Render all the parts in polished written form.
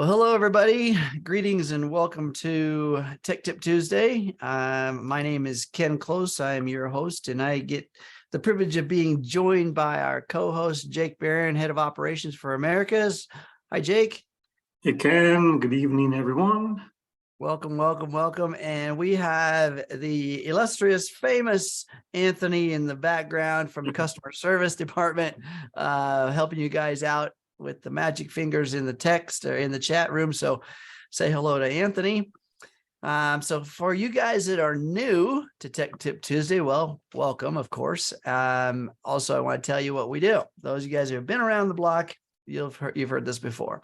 Well, hello, everybody. Greetings and welcome to Tech Tip Tuesday. My name is Ken Close. I am your host, and I get the privilege of being joined by our co-host, Jake Barron, Head of Operations for Americas. Hi, Jake. Hey, Ken. Good evening, everyone. Welcome, welcome, welcome. And we have the illustrious, famous Anthony in the background from the customer service department, helping you guys out with the magic fingers in the text or in the chat room. So say hello to Anthony. So for you guys that are new to Tech Tip Tuesday, well, welcome, of course. Also, I want to tell you what we do. Those of you guys who have been around the block, you've heard this before.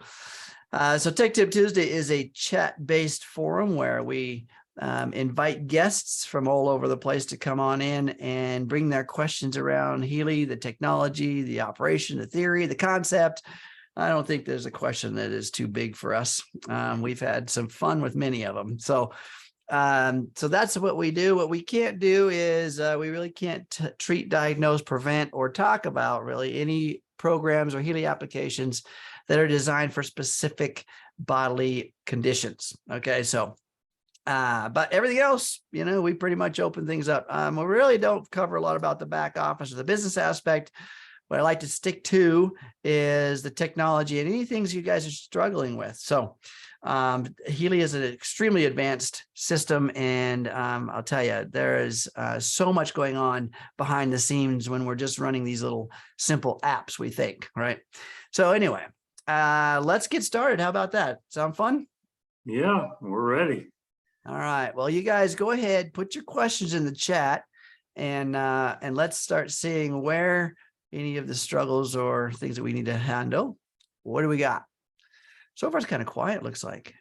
So Tech Tip Tuesday is a chat-based forum where we invite guests from all over the place to come on in and bring their questions around Healy, the technology, the operation, the theory, the concept. I don't think there's a question that is too big for us. We've had some fun with many of them. So that's what we do. What we can't do is we really can't treat, diagnose, prevent, or talk about really any programs or Healy applications that are designed for specific bodily conditions. Okay, so but everything else, we pretty much open things up. We really don't cover a lot about the back office or the business aspect. What I like to stick to is the technology and any things you guys are struggling with. So Healy is an extremely advanced system, and I'll tell you, there is so much going on behind the scenes when we're just running these little simple apps, we think, right? So anyway, let's get started. How about that? Sound fun? Yeah, we're ready. All right. Well, you guys go ahead, put your questions in the chat, and let's start seeing where any of the struggles or things that we need to handle. What do we got? So far, it's kind of quiet, looks like.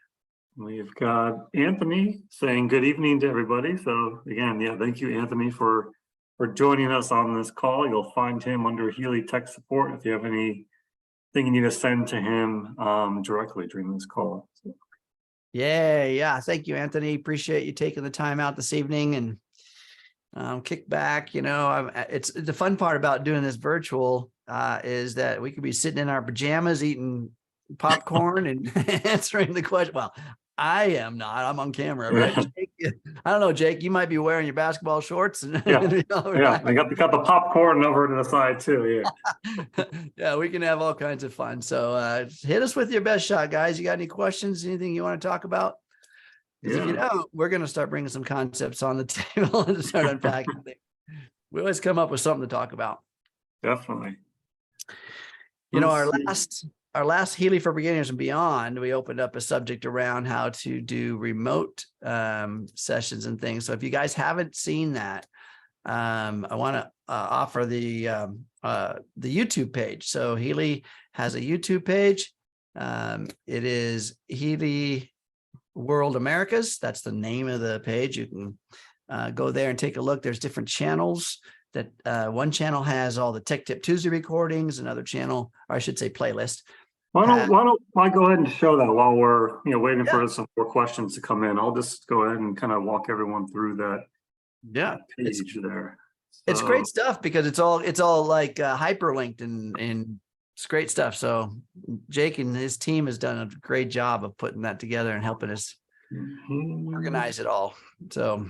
We've got Anthony saying good evening to everybody. So again, yeah, thank you, Anthony, for joining us on this call. You'll find him under Healy Tech Support if you have anything you need to send to him directly during this call. So. Yeah. Thank you, Anthony. Appreciate you taking the time out this evening and kick back. It's the fun part about doing this virtual is that we could be sitting in our pajamas eating popcorn and answering the question. Well, I am not. I'm on camera, right? Jake, I don't know, Jake. You might be wearing your basketball shorts. And yeah, I got the popcorn over to the side too. Yeah, yeah, we can have all kinds of fun. So hit us with your best shot, guys. You got any questions? Anything you want to talk about? Because if you don't, we're going to start bringing some concepts on the table and start unpacking things. We always come up with something to talk about. Definitely. Our last Healy for Beginners and Beyond, we opened up a subject around how to do remote sessions and things. So if you guys haven't seen that, I want to offer the YouTube page. So Healy has a YouTube page. It is Healy World Americas. That's the name of the page. You can go there and take a look. There's different channels. That one channel has all the Tech Tip Tuesday recordings. Another channel, or I should say, playlist. Why don't I go ahead and show that while we're waiting for some more questions to come in? I'll just go ahead and kind of walk everyone through that page there. It's great stuff because it's all like hyperlinked and it's great stuff. So Jake and his team has done a great job of putting that together and helping us organize it all. So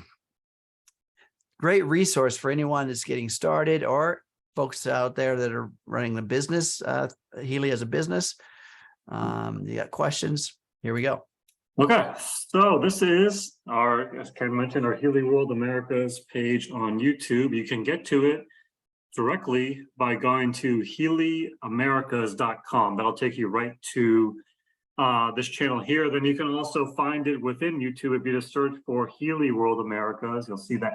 great resource for anyone that's getting started or folks out there that are running the business, Healy as a business. You got questions? Here we go. Okay, so this is as Ken mentioned, our Healy World Americas page on YouTube. You can get to it directly by going to healyamericas.com. That'll take you right to this channel here. Then you can also find it within YouTube. If you just search for Healy World Americas, you'll see the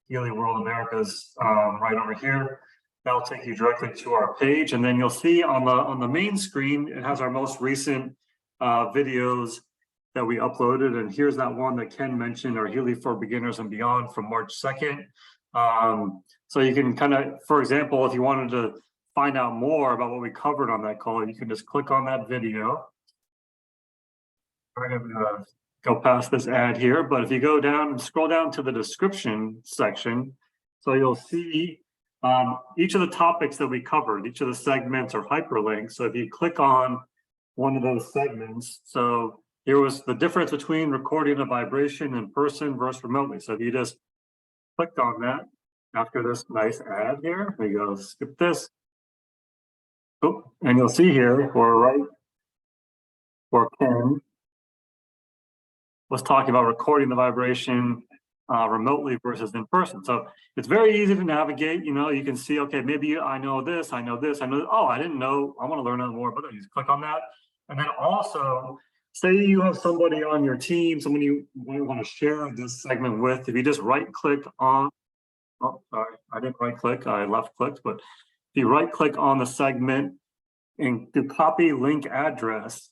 @Healy World Americas right over here. That'll take you directly to our page, and then you'll see on the main screen it has our most recent videos that we uploaded. And here's that one that Ken mentioned, our Healy for Beginners and Beyond from March 2nd. So you can kind of, for example, if you wanted to find out more about what we covered on that call, you can just click on that video. We're going to go past this ad here, but if you go down and scroll down to the description section, so you'll see each of the topics that we covered, each of the segments are hyperlinks. So if you click on one of those segments. So here was the difference between recording a vibration in person versus remotely. So if you just clicked on that after this nice ad here, we go skip this. Oh, and you'll see here where Ken was talking about recording the vibration remotely versus in person. So it's very easy to navigate. You know, you can see, okay, maybe I know this, I know this, I know, oh, I didn't know, I want to learn more about it. You just click on that. And then also, say you have somebody on your team, someone you want to share this segment with, if you just right click on, oh, sorry, I didn't right click, I left clicked, but if you right click on the segment and do copy link address,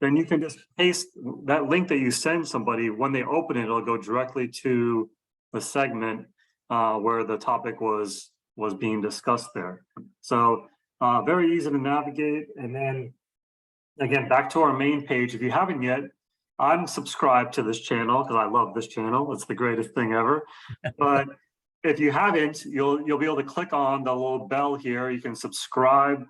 then you can just paste that link that you send somebody. When they open it, it'll go directly to the segment where the topic was being discussed there. So very easy to navigate. And then again, back to our main page. If you haven't yet, I'm subscribed to this channel because I love this channel. It's the greatest thing ever. But if you haven't, you'll be able to click on the little bell here. You can subscribe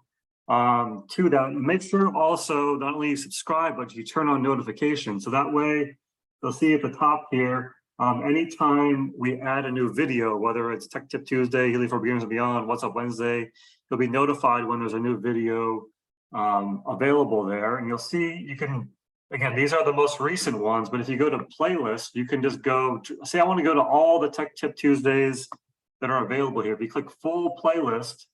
to that. Make sure also not only you subscribe, but you turn on notifications. So that way you'll see at the top here, anytime we add a new video, whether it's Tech Tip Tuesday, Healy for Beginners and Beyond, What's Up Wednesday, you'll be notified when there's a new video available there. And you'll see, you can, again, these are the most recent ones, but if you go to playlist, you can just go to, say I want to go to all the Tech Tip Tuesdays that are available here. If you click full playlist,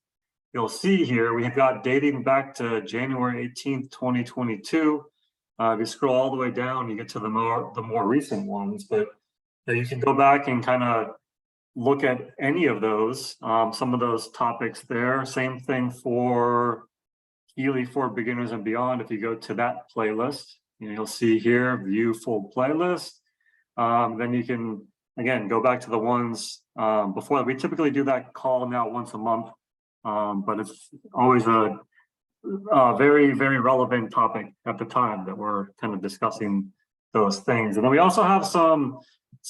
you'll see here we've got dating back to January 18th, 2022. If you scroll all the way down, you get to the more recent ones, but you can go back and kind of look at any of those, some of those topics there. Same thing for Healy for Beginners and Beyond. If you go to that playlist, you'll see here, view full playlist. Then you can, again, go back to the ones before. We typically do that call now once a month. But it's always a very, very relevant topic at the time that we're kind of discussing those things. And then we also have some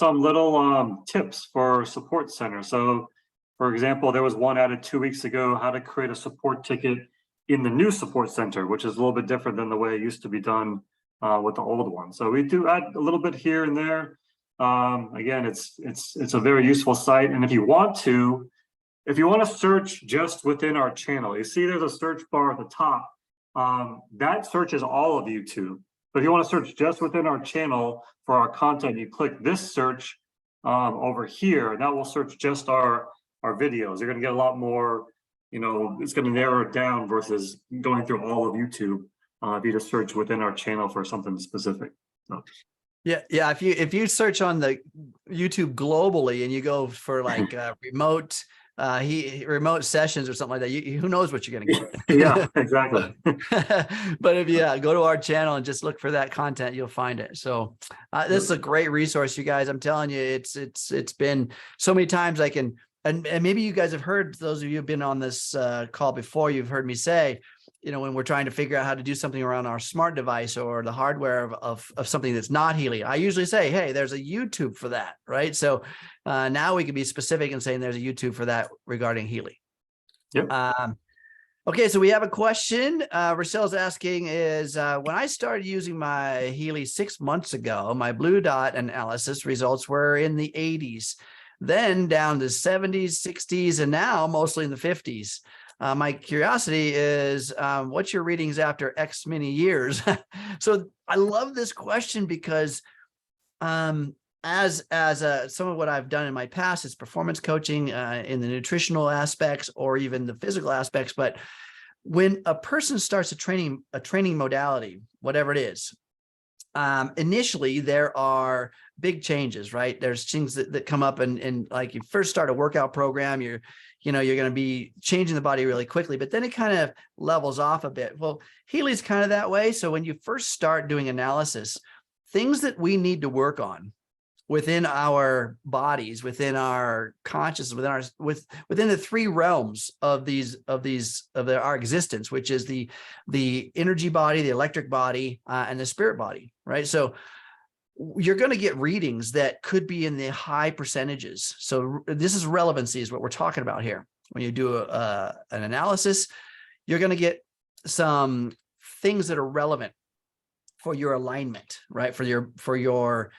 little tips for support center. So, for example, there was one added 2 weeks ago, how to create a support ticket in the new support center, which is a little bit different than the way it used to be done with the old one. So we do add a little bit here and there. Again, it's a very useful site. And if you want to search just within our channel, you see there's a search bar at the top. That searches all of YouTube. But if you want to search just within our channel for our content, you click this search over here, and that will search just our videos. You're going to get a lot more, it's going to narrow it down versus going through all of YouTube if you just search within our channel for something specific. So. Yeah. If you search on the YouTube globally and you go for like remote sessions or something like that, who knows what you're going to get. Yeah, exactly. But if you go to our channel and just look for that content, you'll find it. So this is a great resource, you guys. I'm telling you, it's been so many times I can, and maybe you guys have heard, those of you who've been on this call before, you've heard me say, when we're trying to figure out how to do something around our smart device or the hardware of something that's not Healy, I usually say, hey, there's a YouTube for that, right? So now we can be specific in saying there's a YouTube for that regarding Healy. Yep. Okay, so we have a question. Rochelle's asking is, when I started using my Healy 6 months ago, my blue dot analysis results were in the 80s, then down to 70s, 60s, and now mostly in the 50s. My curiosity is, what's your readings after X many years? So I love this question because as some of what I've done in my past is performance coaching in the nutritional aspects or even the physical aspects. But when a person starts a training modality, whatever it is, initially there are big changes, right? There's things that come up and like you first start a workout program, you're going to be changing the body really quickly, but then it kind of levels off a bit. Well, Healy's kind of that way. So when you first start doing analysis, things that we need to work on within our bodies, within our consciousness, within the three realms of our existence, which is the energy body, the electric body, and the spirit body, right? So you're going to get readings that could be in the high percentages. So this is relevancy is what we're talking about here. When you do an analysis, you're going to get some things that are relevant for your alignment, right? For your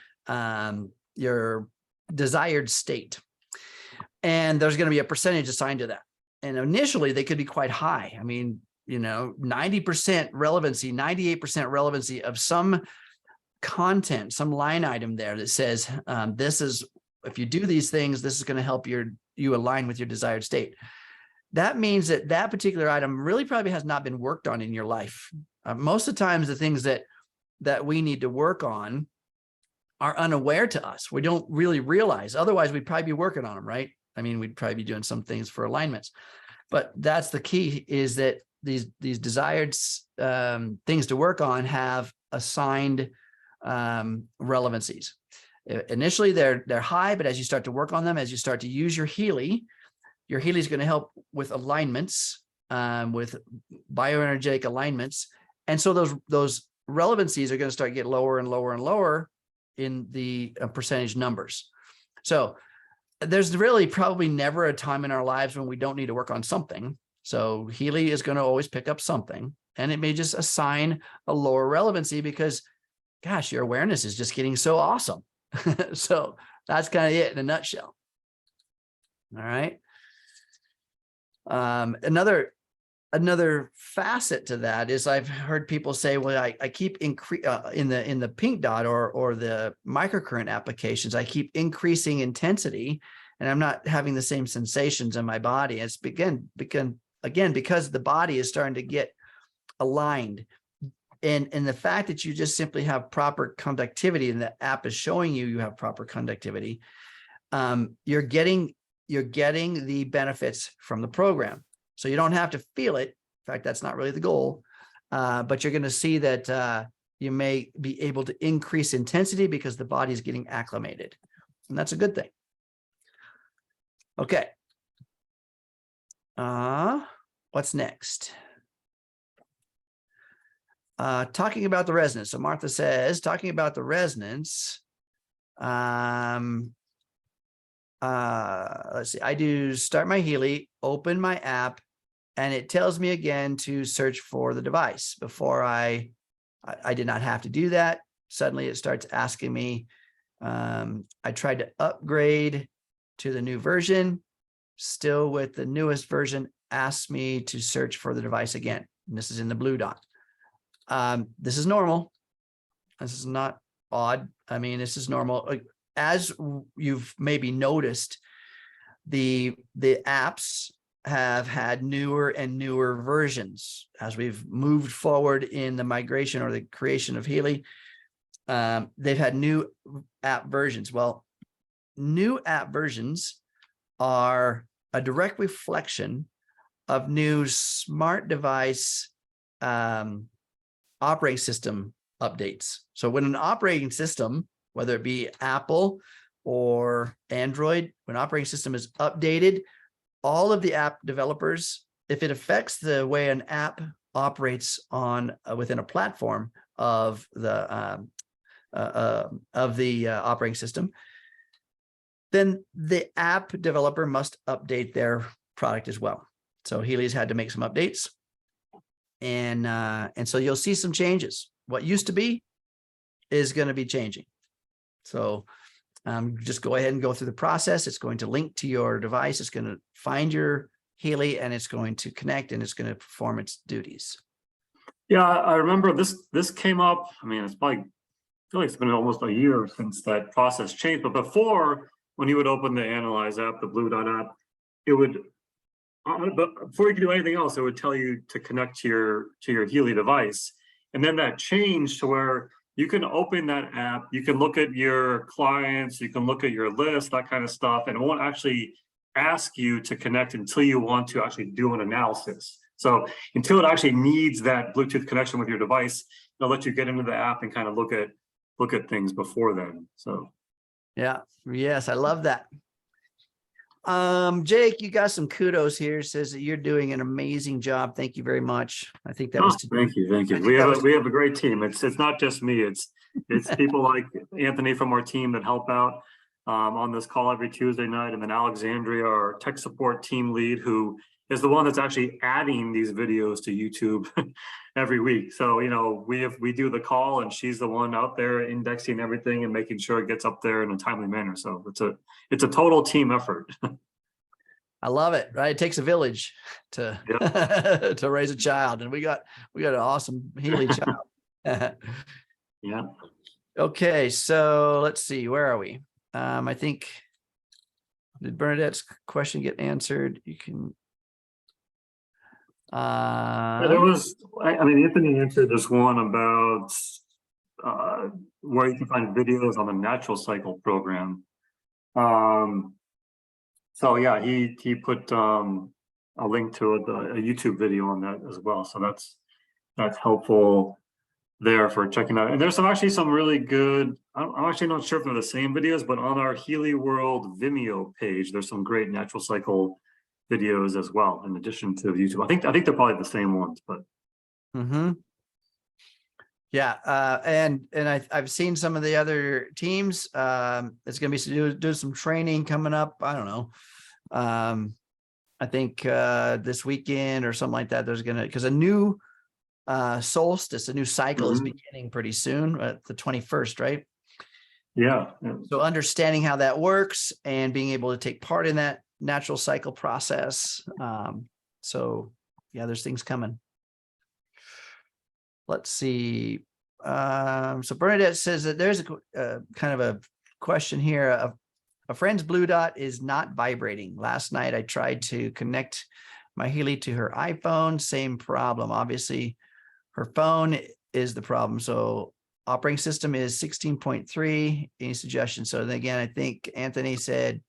desired state. And there's going to be a percentage assigned to that. And initially they could be quite high. I mean, 90% relevancy, 98% relevancy of some content, some line item there that says, this is, if you do these things, this is going to help you align with your desired state. That means that that particular item really probably has not been worked on in your life. Most of the times the things that we need to work on are unaware to us. We don't really realize. Otherwise, we'd probably be working on them, right? I mean, we'd probably be doing some things for alignments. But that's the key, is that these desired things to work on have assigned relevancies. Initially, they're high, but as you start to work on them, as you start to use your Healy is going to help with alignments, with bioenergetic alignments. And so those relevancies are going to start to get lower and lower and lower in the percentage numbers. So there's really probably never a time in our lives when we don't need to work on something. So Healy is going to always pick up something, and it may just assign a lower relevancy because, gosh, your awareness is just getting so awesome. So that's kind of it in a nutshell. All right. Another facet to that is I've heard people say, well, I keep in the pink dot or the microcurrent applications, I keep increasing intensity and I'm not having the same sensations in my body. It's again, because the body is starting to get aligned. And the fact that you just simply have proper conductivity and the app is showing you have proper conductivity, you're getting the benefits from the program. So you don't have to feel it. In fact, that's not really the goal, but you're going to see that you may be able to increase intensity because the body is getting acclimated. And that's a good thing. Okay. What's next? Talking about the resonance. So Martha says, talking about the resonance, let's see, I do start my Healy, open my app, and it tells me again to search for the device. Before I did not have to do that. Suddenly it starts asking me. I tried to upgrade to the new version, still with the newest version, asks me to search for the device again. And this is in the blue dot. This is normal. This is not odd. I mean, this is normal. As you've maybe noticed, the apps have had newer and newer versions as we've moved forward in the migration or the creation of Healy. They've had new app versions. Well, new app versions are a direct reflection of new smart device operating system updates. So when an operating system, whether it be Apple or Android, when operating system is updated, all of the app developers, if it affects the way an app operates on within a platform of the operating system, then the app developer must update their product as well. So Healy's had to make some updates, and so you'll see some changes. What used to be is going to be changing. So just go ahead and go through the process. It's going to link to your device. It's going to find your Healy, and it's going to connect, and it's going to perform its duties. Yeah, I remember this came up. I mean, it's probably, I feel like it's been almost a year since that process changed. But before, when you would open the Analyse app, the Blue Dot app, it would, but before you could do anything else, it would tell you to connect to your Healy device. And then that changed to where you can open that app, you can look at your clients, you can look at your list, that kind of stuff, and it won't actually ask you to connect until you want to actually do an analysis. So until it actually needs that Bluetooth connection with your device, it'll let you get into the app and kind of look at things before then. So yeah, yes, I love that. Jake, you got some kudos here. Says that you're doing an amazing job. Thank you very much. I think that was thank you. We have a great team. It's not just me. It's people like Anthony from our team that help out on this call every Tuesday night, and then Alexandria, our tech support team lead, who is the one that's actually adding these videos to YouTube every week. So, you know, we do the call and she's the one out there indexing everything and making sure it gets up there in a timely manner. So it's a total team effort. I love it. Right. It takes a village to, Yep. to raise a child. And we got an awesome Healy child. Yeah. Okay. So let's see, where are we? I think, did Bernadette's question get answered? You can, Yeah, there was, I mean, Anthony answered this one about where you can find videos on the natural cycle program. So yeah, he put a link to a YouTube video on that as well. So that's helpful there for checking out. And there's actually some really good, I'm actually not sure if they're the same videos, but on our Healy World Vimeo page, there's some great natural cycle videos as well, in addition to YouTube. I think they're probably the same ones, but. Yeah, and I've seen some of the other teams. It's going to be do some training coming up. I don't know. I think this weekend or something like that. There's because a new solstice, a new cycle is beginning pretty soon, the 21st, right? Yeah. So understanding how that works and being able to take part in that natural cycle process. So yeah, there's things coming. Let's see. So Bernadette says that there's a kind of a question here. A friend's blue dot is not vibrating. Last night I tried to connect my Healy to her iPhone. Same problem. Obviously, her phone is the problem. So operating system is 16.3. Any suggestions? So then again, I think Anthony said,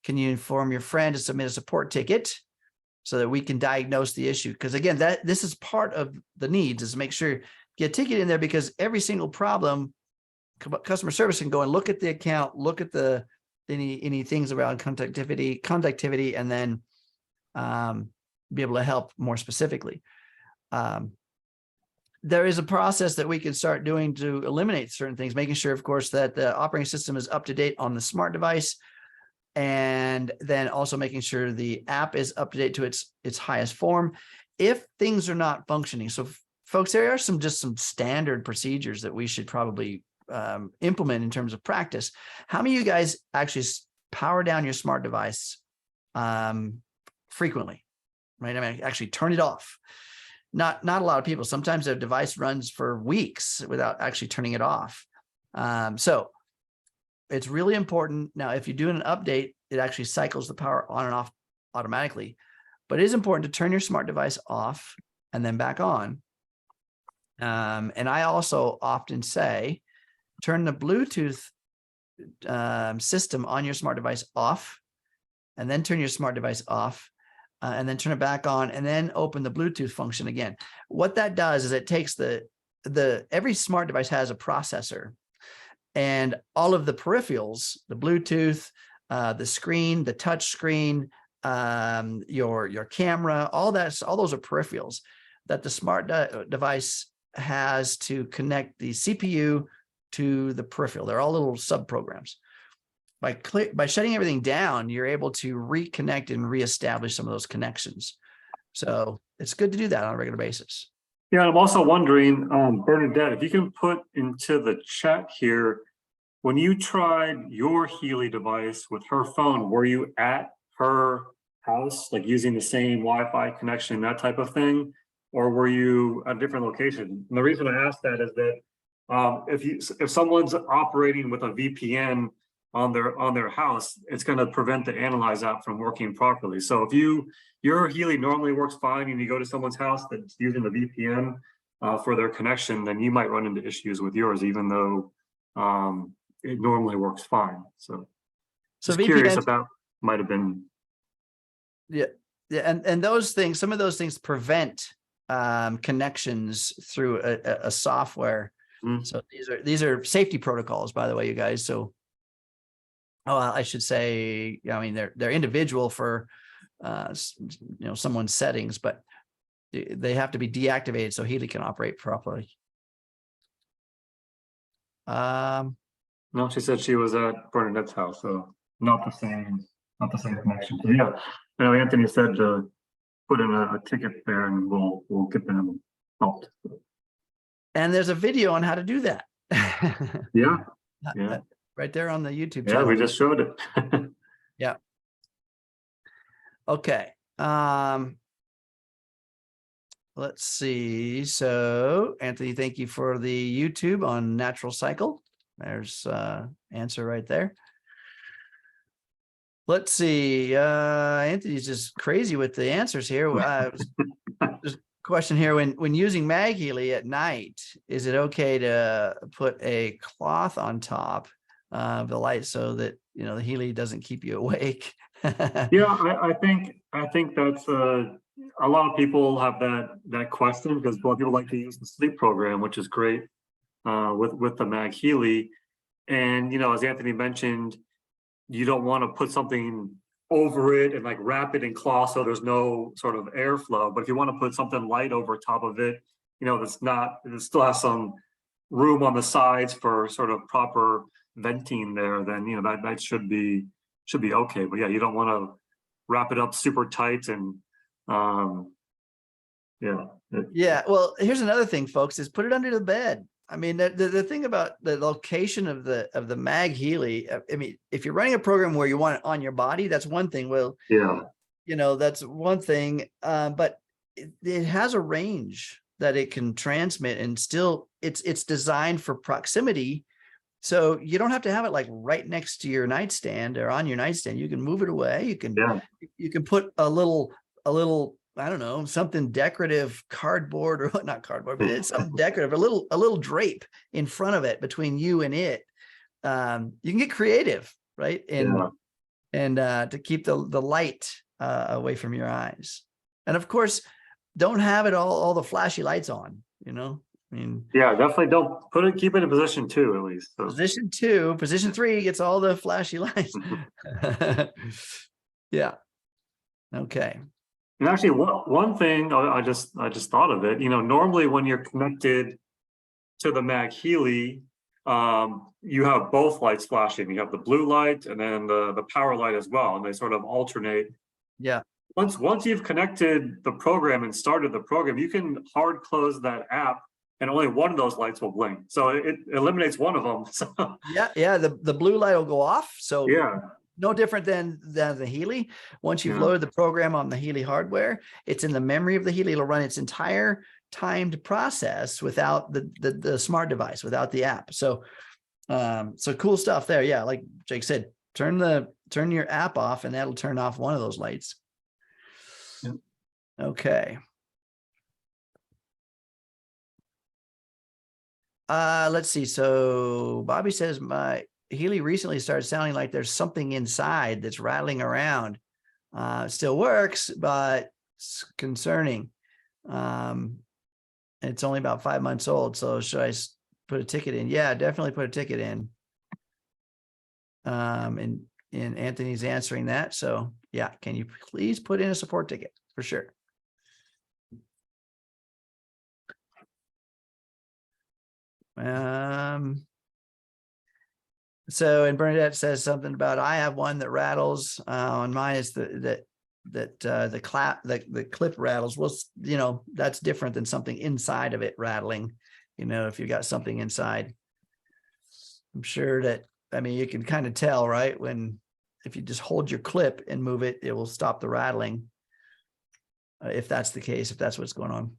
can you inform your friend to submit a support ticket so that we can diagnose the issue? Because again, this is part of the needs, is to make sure get a ticket in there, because every single problem, customer service can go and look at the account, look at the any things around conductivity, and then be able to help more specifically. There is a process that we can start doing to eliminate certain things, making sure, of course, that the operating system is up to date on the smart device, and then also making sure the app is up to date to its highest form if things are not functioning. So folks, there are some standard procedures that we should probably implement in terms of practice. How many of you guys actually power down your smart device frequently, right? I mean, actually turn it off. Not a lot of people. Sometimes a device runs for weeks without actually turning it off. So it's really important. Now, if you do an update, it actually cycles the power on and off automatically, but it is important to turn your smart device off and then back on. And I also often say, turn the Bluetooth system on your smart device off, and then turn your smart device off, and then turn it back on, and then open the Bluetooth function again. What that does is it takes every smart device has a processor, and all of the peripherals, the Bluetooth, the screen, the touch screen, your camera, all those are peripherals that the smart device has to connect the CPU to the peripheral. They're all little sub programs. By shutting everything down, you're able to reconnect and reestablish some of those connections. So it's good to do that on a regular basis. Yeah, I'm also wondering, Bernadette, if you can put into the chat here, when you tried your Healy device with her phone, were you at her house, like using the same Wi-Fi connection, that type of thing? Or were you at a different location? And the reason I ask that is that if someone's operating with a VPN on their house, it's going to prevent the Analyse app from working properly. So if your Healy normally works fine and you go to someone's house that's using the VPN for their connection, then you might run into issues with yours, even though it normally works fine. So just curious if that might have been. Yeah, and those things, some of those things prevent connections through a software. So these are safety protocols, by the way, you guys. So I should say, I mean, they're individual for someone's settings, but they have to be deactivated so Healy can operate properly. No, she said she was at Bernadette's house, so not the same connection. So yeah, Anthony said put in a ticket there, and we'll get them helped. And there's a video on how to do that. Yeah, yeah, Right there on the YouTube yeah. channel. We just showed it. Yeah. Okay. Let's see. So Anthony, thank you for the YouTube on natural cycle. There's answer right there. Let's see. Anthony's just crazy with the answers here. There's a question here. When using MagHealy at night, is it okay to put a cloth on top of the light so that the Healy doesn't keep you awake? Yeah, I think that's a lot of people have that question, because a lot of people like to use the sleep program, which is great with the MagHealy. And as Anthony mentioned, you don't want to put something over it and like wrap it in cloth so there's no sort of airflow. But if you want to put something light over top of it, it still has some room on the sides for sort of proper venting there, then that should be okay. But yeah, you don't want to wrap it up super tight and yeah. Well, here's another thing, folks, is put it under the bed. I mean, the thing about the location of the MagHealy, I mean, if you're running a program where you want it on your body, that's one thing. Well, yeah, that's one thing. But it has a range that it can transmit, and still it's designed for proximity. So you don't have to have it like right next to your nightstand or on your nightstand. You can move it away. You can put a little, I don't know, something decorative, cardboard, or not cardboard, but it's something decorative, a little drape in front of it between you and it. You can get creative, right? And to keep the light away from your eyes. And of course, don't have it all the flashy lights on, I mean, yeah, definitely don't keep it in position 2 at least. So. Position 2, position 3 gets all the flashy lights. Yeah. Okay. And actually, one thing I just thought of it. Normally when you're connected to the MagHealy, you have both lights flashing. You have the blue light and then the power light as well, and they sort of alternate. Yeah. Once you've connected the program and started the program, you can hard close that app, and only one of those lights will blink. So it eliminates one of them. So. Yeah. The blue light will go off. So yeah. No different than the Healy. Once you've loaded the program on the Healy hardware, it's in the memory of the Healy. It'll run its entire timed process without the smart device, without the app. So cool stuff there. Yeah, like Jake said, turn your app off, and that'll turn off one of those lights. Yep. Okay. Let's see. So Bobby says my Healy recently started sounding like there's something inside that's rattling around. It still works, but it's concerning. It's only about 5 months old. So should I put a ticket in? Yeah, definitely put a ticket in. And Anthony's answering that. So yeah, can you please put in a support ticket for sure? So, and Bernadette says something about, I have one that rattles. On mine is the clip rattles. Well, that's different than something inside of it rattling. If you got something inside, I'm sure that, I mean, you can kind of tell, right? If you just hold your clip and move it, it will stop the rattling. If that's the case, if that's what's going on.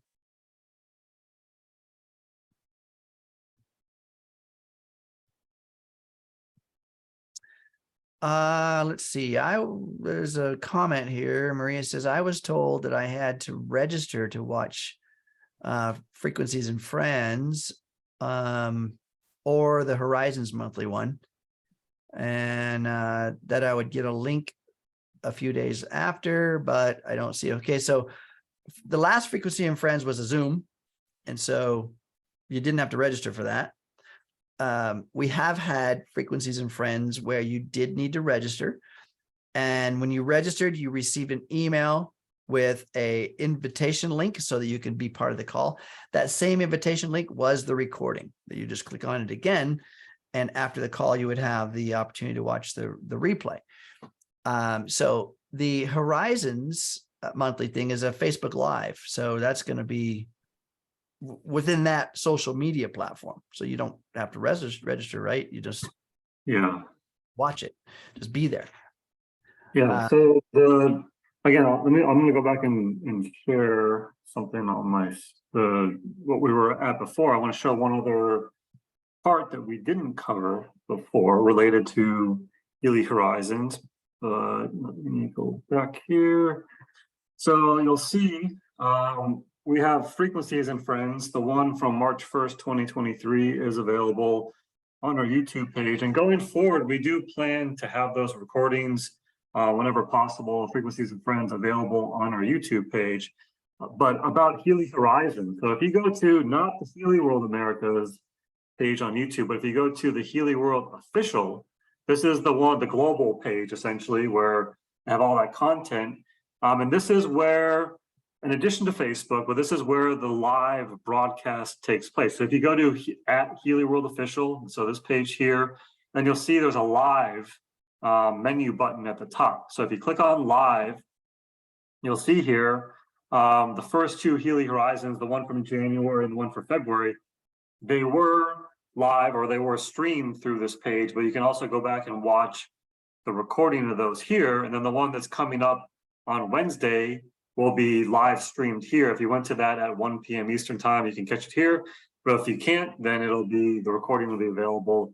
Let's see. There's a comment here. Maria says, I was told that I had to register to watch Frequencies and Friends, or the Horizons monthly one, and that I would get a link a few days after, but I don't see. Okay, so the last Frequency and Friends was a Zoom, and so you didn't have to register for that. We have had Frequencies and Friends where you did need to register. And when you registered, you received an email with a invitation link so that you can be part of the call. That same invitation link was the recording that you just click on it again. And after the call, you would have the opportunity to watch the replay. So the Horizons monthly thing is a Facebook Live. So that's going to be within that social media platform. So you don't have to register, right? You just watch it, just be there. Yeah. So again, I'm going to go back and share something on what we were at before. I want to show one other part that we didn't cover before related to Healy Horizons. Let me go back here. So you'll see we have Frequencies and Friends. The one from March 1st, 2023 is available on our YouTube page. And going forward, we do plan to have those recordings whenever possible, Frequencies and Friends, available on our YouTube page. But about Healy Horizon. So if you go to not the Healy World Americas page on YouTube, but if you go to the Healy World Official, this is the global page, essentially, where I have all that content. And this is where, in addition to Facebook, but this is where the live broadcast takes place. So if you go to @Healy World Official, so this page here, then you'll see there's a live menu button at the top. So if you click on live, you'll see here the first two Healy Horizons, the one from January and the one for February, they were live, or they were streamed through this page, but you can also go back and watch the recording of those here. And then the one that's coming up on Wednesday will be live streamed here. If you went to that at 1 p.m. Eastern time, you can catch it here. But if you can't, then the recording will be available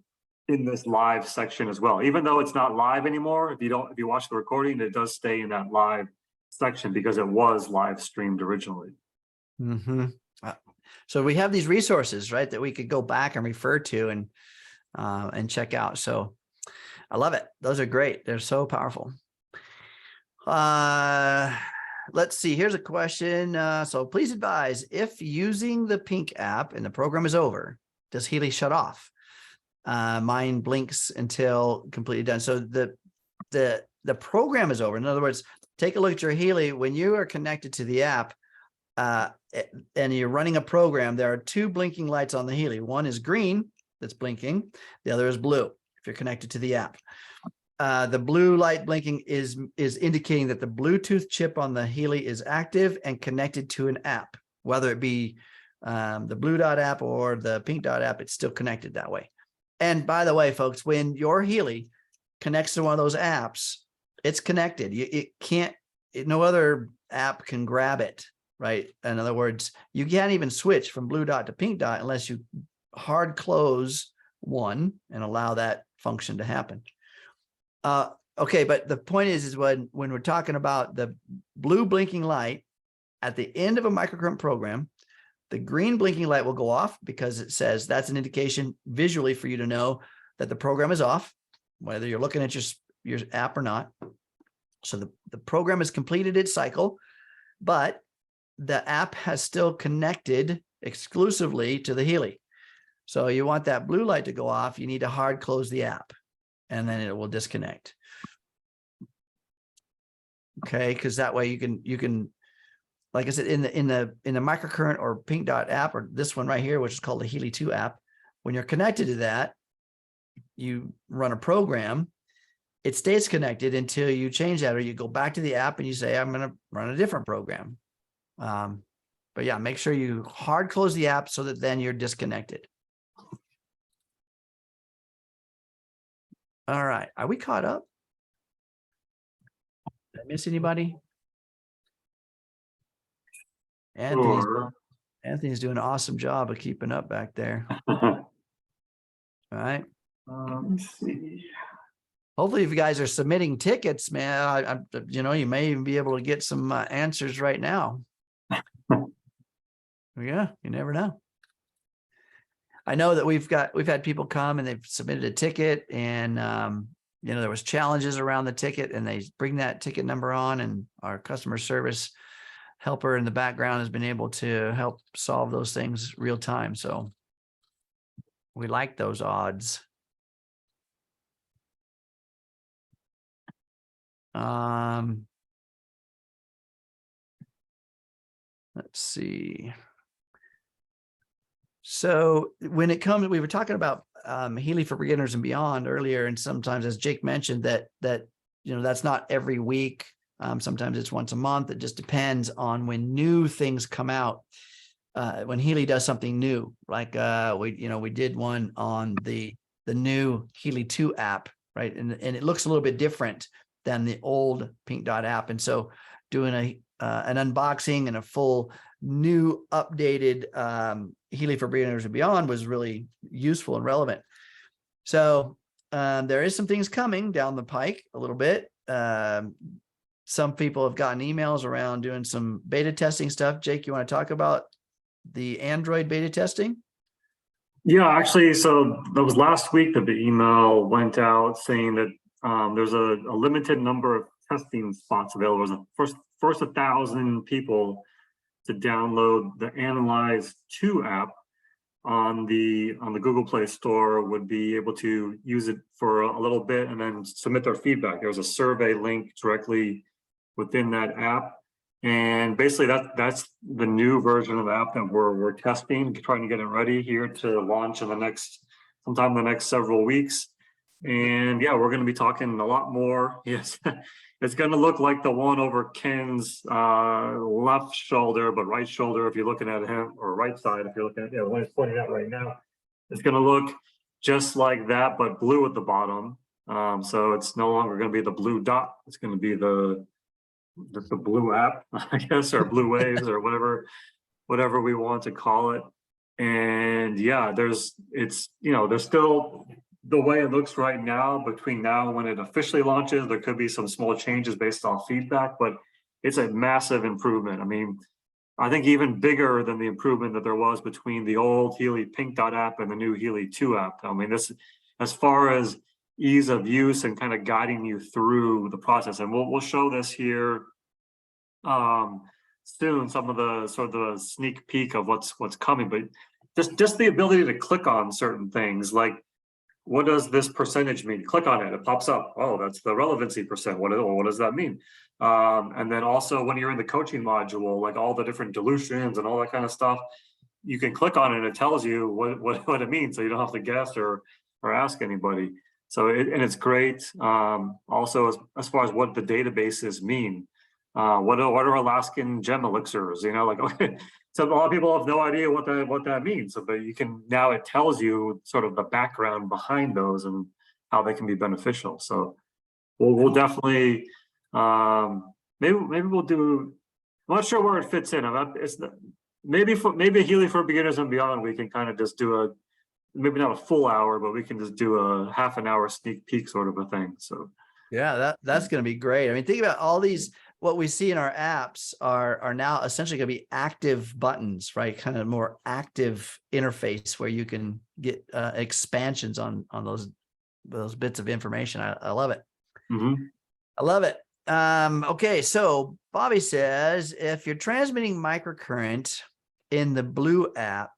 in this live section as well. Even though it's not live anymore, if you watch the recording, it does stay in that live section because it was live streamed originally. Mm-hmm. So we have these resources, right, that we could go back and refer to and check out. So I love it. Those are great. They're so powerful. Let's see. Here's a question. So please advise, if using the pink app and the program is over, does Healy shut off? Mine blinks until completely done. So the program is over. In other words, take a look at your Healy. When you are connected to the app, and you're running a program, there are two blinking lights on the Healy. One is green, that's blinking. The other is blue, if you're connected to the app. The blue light blinking is indicating that the Bluetooth chip on the Healy is active and connected to an app, whether it be the blue dot app or the pink dot app, it's still connected that way. And by the way, folks, when your Healy connects to one of those apps, it's connected. No other app can grab it. Right. In other words, you can't even switch from blue dot to pink dot unless you hard close one and allow that function to happen. Okay, but the point is when we're talking about the blue blinking light at the end of a microcurrent program, the green blinking light will go off because it says that's an indication visually for you to know that the program is off, whether you're looking at your app or not. So the program has completed its cycle, but the app has still connected exclusively to the Healy. So you want that blue light to go off, you need to hard close the app and then it will disconnect. Okay, because that way you can, like I said, in the microcurrent or pink dot app, or this one right here, which is called the Healy 2 app, when you're connected to that, you run a program, it stays connected until you change that, or you go back to the app and you say, I'm going to run a different program. But yeah, make sure you hard close the app so that then you're disconnected. All right. Are we caught up? Did I miss anybody? Anthony's doing an awesome job of keeping up back there. All right. Let's see. Hopefully, if you guys are submitting tickets, man, you may even be able to get some answers right now. Yeah, you never know. I know that we've had people come and they've submitted a ticket, and there was challenges around the ticket, and they bring that ticket number on, and our customer service helper in the background has been able to help solve those things real time. So we like those odds. Let's see. So when it comes, we were talking about Healy for beginners and beyond earlier, and sometimes, as Jake mentioned, that that's not every week. Sometimes it's once a month. It just depends on when new things come out. When Healy does something new, like we did one on the new Healy 2 app, right? And it looks a little bit different than the old Pink Dot app. And so doing an unboxing and a full new updated Healy for Beginners and Beyond was really useful and relevant. So there is some things coming down the pike a little bit. Some people have gotten emails around doing some beta testing stuff. Jake, you want to talk about the Android beta testing? Yeah, actually, so that was last week that the email went out saying that there's a limited number of testing spots available. It was the first 1,000 people to download the Analyse 2 app on the Google Play Store would be able to use it for a little bit and then submit their feedback. There was a survey link directly within that app. And basically that's the new version of the app that we're testing, trying to get it ready here to launch in sometime in the next several weeks. And yeah, we're going to be talking a lot more. Yes, it's going to look like the one over Ken's left shoulder, but right shoulder if you're looking at him, or right side if you're looking at the one he's pointing at right now. It's going to look just like that, but blue at the bottom. So it's no longer going to be the blue dot. It's going to be the blue app, I guess, or blue waves, or whatever we want to call it. And yeah, there's still the way it looks right now. Between now and when it officially launches, there could be some small changes based on feedback, but it's a massive improvement. I mean, I think even bigger than the improvement that there was between the old Healy Pink Dot app and the new Healy 2 app. I mean, this, as far as ease of use and kind of guiding you through the process, and we'll show this here soon, some of the sort of the sneak peek of what's coming. But just the ability to click on certain things, like what does this percentage mean? Click on it, it pops up. Oh, that's the relevancy percent. What does that mean? And then also when you're in the coaching module, like all the different dilutions and all that kind of stuff, you can click on it and it tells you what it means, so you don't have to guess or ask anybody. So it's great. Also, as far as what the databases mean, what are Alaskan gem elixirs? So a lot of people have no idea what that means. So, but you can now, it tells you sort of the background behind those and how they can be beneficial. So we'll definitely maybe we'll do. I'm not sure where it fits in. Maybe Healy for Beginners and Beyond. We can kind of just do maybe not a full hour, but we can just do a half an hour sneak peek sort of a thing. So yeah, that's going to be great. I mean, think about all these. What we see in our apps are now essentially going to be active buttons, right? Kind of more active interface where you can get expansions on those bits of information. I love it. Mm-hmm. I love it. Okay, so Bobby says if you're transmitting microcurrent in the blue app,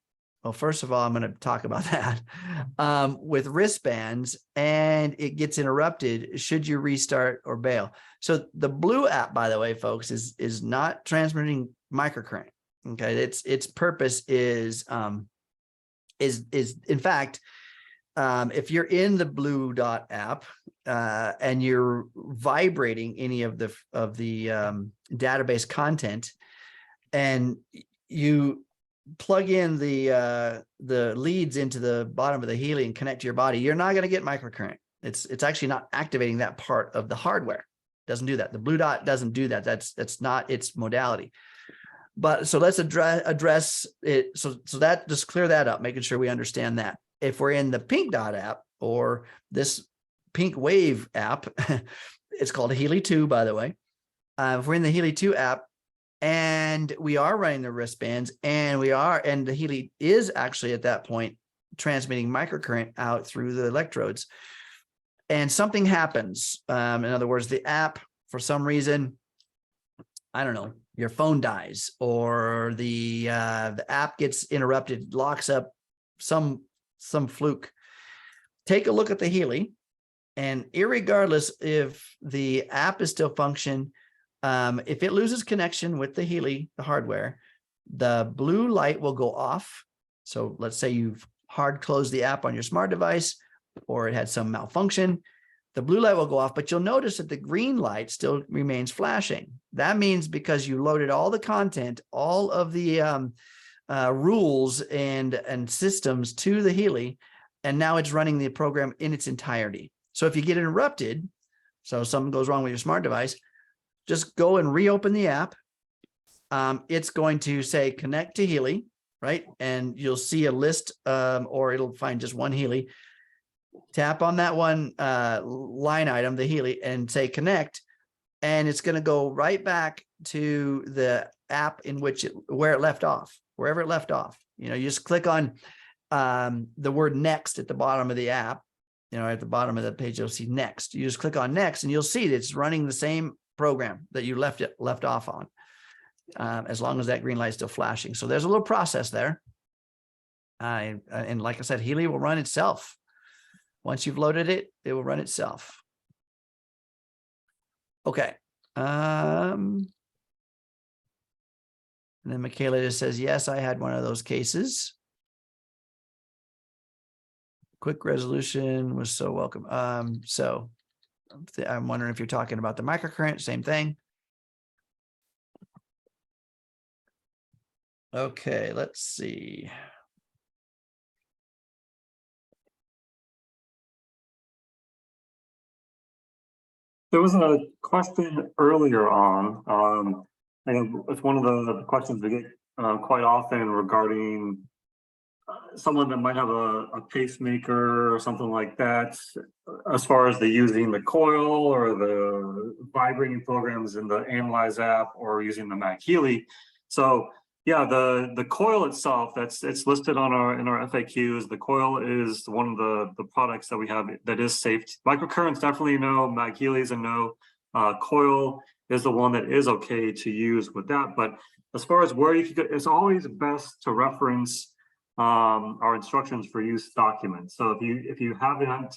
well, first of all, I'm going to talk about that with wristbands and it gets interrupted. Should you restart or bail? So the blue app, by the way, folks, is not transmitting microcurrent. Okay, its purpose is in fact, if you're in the blue dot app and you're vibrating any of the database content, and you plug in the leads into the bottom of the Healy and connect to your body, you're not going to get microcurrent. It's actually not activating that part of the hardware. It doesn't do that. The blue dot doesn't do that. That's not its modality. But so let's address it. So that, just clear that up, making sure we understand that. If we're in the Pink Dot app or this Pink Wave app, it's called Healy 2, by the way. If we're in the Healy 2 app, and we are running the wristbands, and the Healy is actually at that point transmitting microcurrent out through the electrodes, and something happens. In other words, the app, for some reason, I don't know, your phone dies, or the app gets interrupted, locks up, some fluke. Take a look at the Healy, and irregardless if the app is still functioning, if it loses connection with the Healy, the hardware, the blue light will go off. So let's say you've hard closed the app on your smart device, or it had some malfunction. the blue light will go off, but you'll notice that the green light still remains flashing. That means because you loaded all the content, all of the rules and systems to the Healy, and now it's running the program in its entirety. So if you get interrupted, so something goes wrong with your smart device, just go and reopen the app. It's going to say connect to Healy, right? And you'll see a list, or it'll find just one Healy. Tap on that one line item, the Healy, and say connect, and it's going to go right back to the app in which where it left off, wherever it left off. You know, you just click on the word next at the bottom of the app. You know, at the bottom of the page, you'll see next. You just click on next, and you'll see that it's running the same program that you left off on, as long as that green light is still flashing. So there's a little process there. And like I said, Healy will run itself. Once you've loaded it, it will run itself. Okay. And then MagHealy just says, yes, I had one of those cases. Quick resolution was so welcome. So I'm wondering if you're talking about the microcurrent, same thing. Okay, let's see. There was a question earlier on, and it's one of the questions we get quite often regarding someone that might have a pacemaker or something like that, as far as the using the Coil or the vibrating programs in the Analyse app or using the MagHealy. So yeah, the Coil itself, it's listed on in our FAQs. The Coil is one of the products that we have that is safe. Microcurrents definitely no, MagHealy's a no. Coil is the one that is okay to use with that. But as far as where you can go, it's always best to reference our instructions for use documents. So if you haven't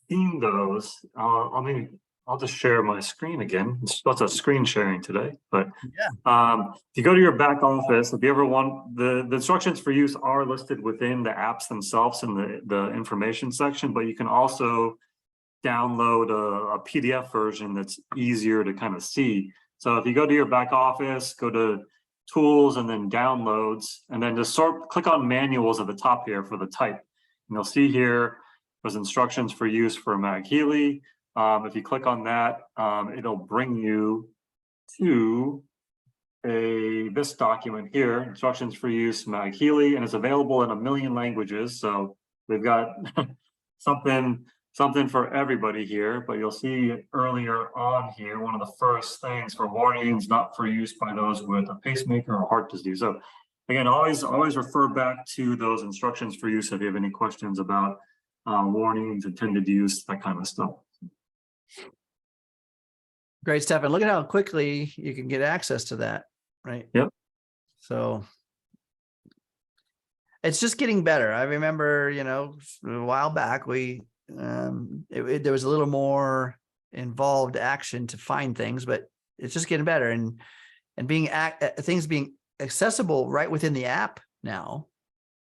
seen those, I'll just share my screen again. It's lots of screen sharing today, but yeah. If you go to your back office, if you ever want, the instructions for use are listed within the apps themselves in the information section, but you can also download a PDF version that's easier to kind of see. So if you go to your back office, go to tools and then downloads, and then just click on manuals at the top here for the type. And you'll see here there's instructions for use for MagHealy. If you click on that, it'll bring you to this document here, instructions for use MagHealy, and it's available in 1 million languages. So we've got something for everybody here. But you'll see earlier on here, one of the first things for warnings, not for use by those with a pacemaker or heart disease. So again, always refer back to those instructions for use if you have any questions about warnings, intended use, that kind of stuff. Great stuff. And look at how quickly you can get access to that, right? Yep. So it's just getting better. I remember, you know, a while back, there was a little more involved action to find things, but it's just getting better, and things being accessible right within the app now,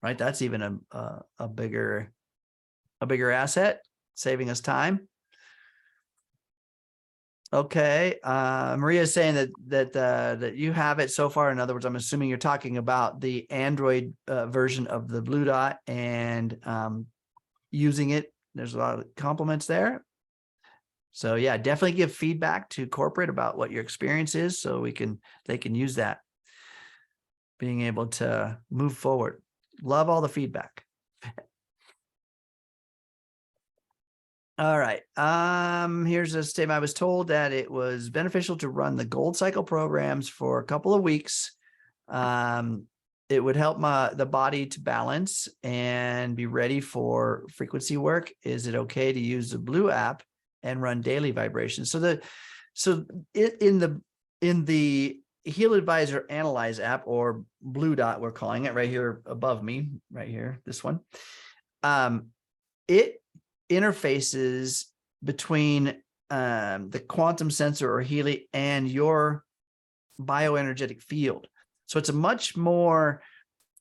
right? That's even a bigger asset, saving us time. Okay, Maria is saying that you have it so far. In other words, I'm assuming you're talking about the Android version of the Blue Dot and using it. There's a lot of compliments there. So yeah, definitely give feedback to corporate about what your experience is, so they can use that. Being able to move forward. Love all the feedback. All right. Here's a statement. I was told that it was beneficial to run the gold cycle programs for a couple of weeks. It would help the body to balance and be ready for frequency work. Is it okay to use the Blue app and run daily vibrations? In the Heal Advisor Analyze app, or Blue Dot, we're calling it right here above me, right here, this one. It interfaces between the quantum sensor or Healy and your bioenergetic field. So it's a much more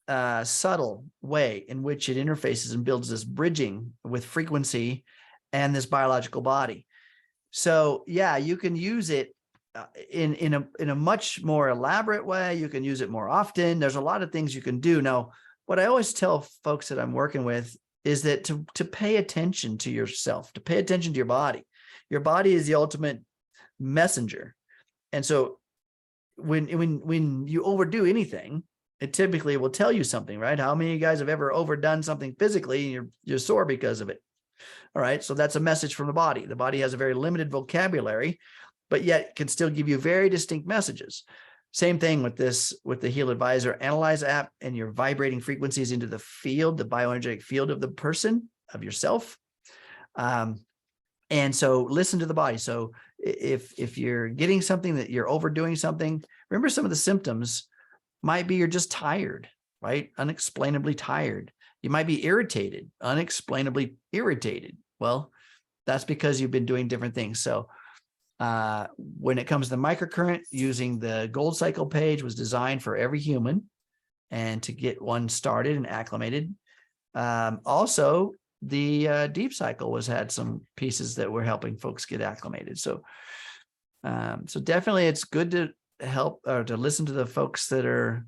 subtle way in which it interfaces and builds this bridging with frequency and this biological body. So yeah, you can use it in a much more elaborate way. You can use it more often. There's a lot of things you can do. Now, what I always tell folks that I'm working with is that to pay attention to yourself, to pay attention to your body. Your body is the ultimate messenger. And so when you overdo anything, it typically will tell you something, right? How many of you guys have ever overdone something physically and you're sore because of it? All right. So that's a message from the body. The body has a very limited vocabulary, but yet can still give you very distinct messages. Same thing with the Healy Advisor Analyse app and your vibrating frequencies into the field, the bioenergetic field of the person, of yourself. And so listen to the body. So if you're getting something that you're overdoing something, remember some of the symptoms might be you're just tired, right? Unexplainably tired. You might be irritated, unexplainably irritated. Well, that's because you've been doing different things. So when it comes to the microcurrent, using the gold cycle page was designed for every human and to get one started and acclimated. Also, the deep cycle had some pieces that were helping folks get acclimated. So, so definitely it's good to help or to listen to the folks that are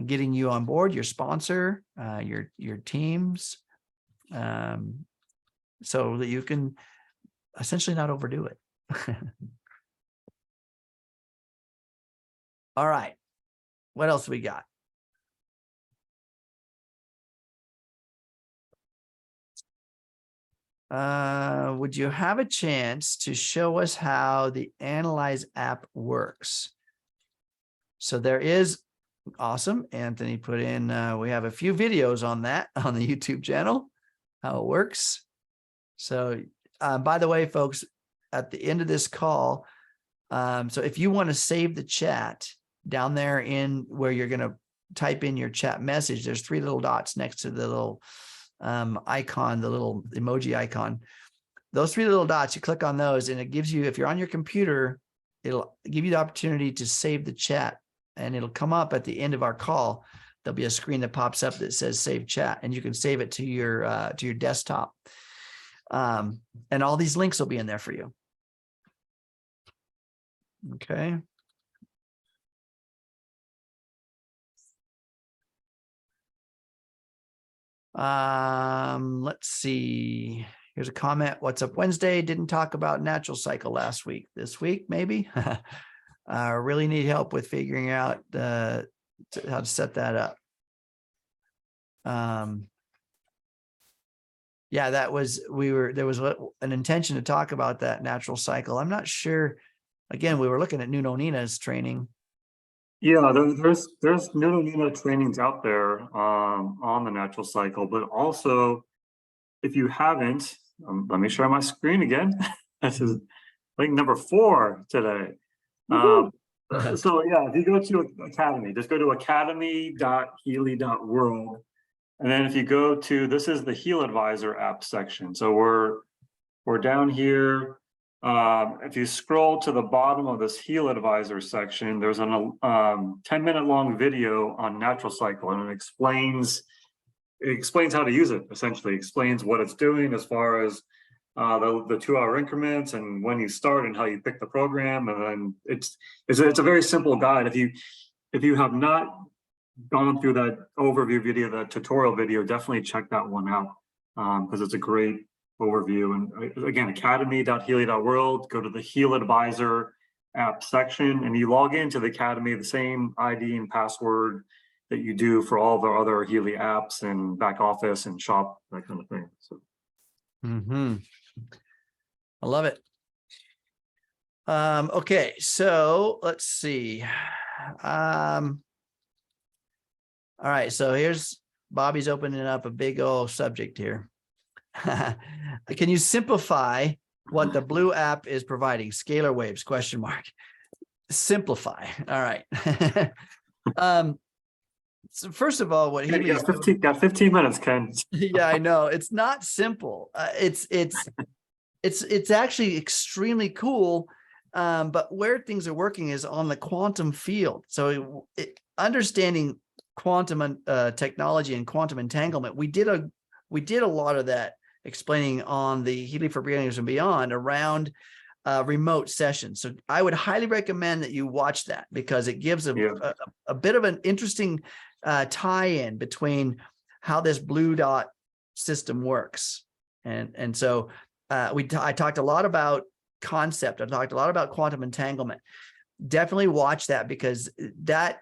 getting you on board, your sponsor, your teams, so that you can essentially not overdo it. All right. What else we got? Would you have a chance to show us how the Analyse app works? So there is, awesome. Anthony put in, we have a few videos on that on the YouTube channel, how it works. So by the way, folks, at the end of this call, so if you want to save the chat down there in where you're going to type in your chat message, there's 3 little dots next to the little icon, the little emoji icon. Those 3 little dots, you click on those and it gives you, if you're on your computer, it'll give you the opportunity to save the chat, and it'll come up at the end of our call. There'll be a screen that pops up that says save chat, and you can save it to your desktop. And all these links will be in there for you. Okay. Let's see. Here's a comment. What's up Wednesday? Didn't talk about natural cycle last week. This week, maybe. Really need help with figuring out how to set that up. Yeah, there was an intention to talk about that natural cycle. I'm not sure. Again, we were looking at Nuno Nina's training. Yeah, there's Nuno Nina trainings out there on the natural cycle, but also if you haven't, let me share my screen again. This is link number 4 today. So yeah, if you go to Academy, just go to academy.healy.world. And then if you go to, this is the Healy Advisor app section. So we're down here. If you scroll to the bottom of this Healy Advisor section, there's an 10-minute long video on natural cycle, and it explains how to use it. Essentially explains what it's doing as far as the 2-hour increments and when you start and how you pick the program. And then it's a very simple guide. If you have not gone through that overview video, that tutorial video, definitely check that one out, because it's a great overview. And again, academy.healy.world, go to the Healy Advisor app section, and you log into the Academy, the same ID and password that you do for all the other Healy apps and back office and shop, that kind of thing. So. I love it. Okay, so let's see. All right, so here's Bobby's opening up a big old subject here. Can you simplify what the blue app is providing? Scalar waves, question mark. Simplify. All right. So first of all, what Healy got 15 minutes, Ken. Yeah, I know. It's not simple. It's actually extremely cool. But where things are working is on the quantum field. So understanding quantum technology and quantum entanglement. We did a lot of that explaining on the Healy for Beginners and Beyond around remote sessions. So I would highly recommend that you watch that, because it gives a bit of an interesting tie-in between how this blue dot system works. And so I talked a lot about concept. I talked a lot about quantum entanglement. Definitely watch that, because that